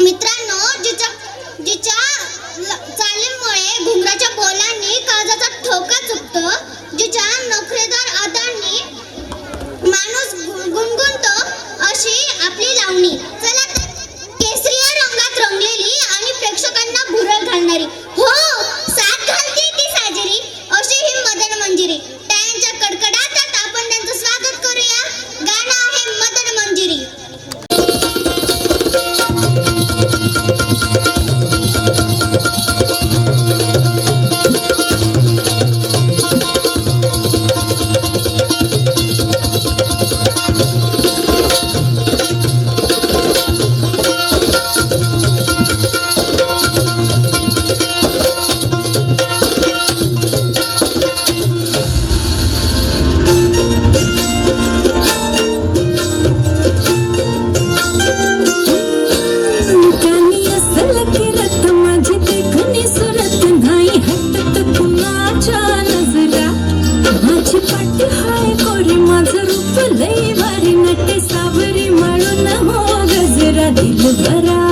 मित्रांनो, जिच्या चालीमुळे घुंगराच्या बोलांनी काळजाचा ठोका चुकतो, जिच्या नखरेदार अदांनी माणूस गुणगुणतो, अशी आपली लावणी. चला तर, केसरिया रंगात रंगलेली आणि प्रेक्षकांना भुरळ घालणारी, हो साथ घालते ती साजेरी, अशी ही मदन मंजिरी. त्यांच्या कडकडाटात आपण त्यांचं स्वागत करूया. गाणं आहे मदन मंजिरी. दिल भरा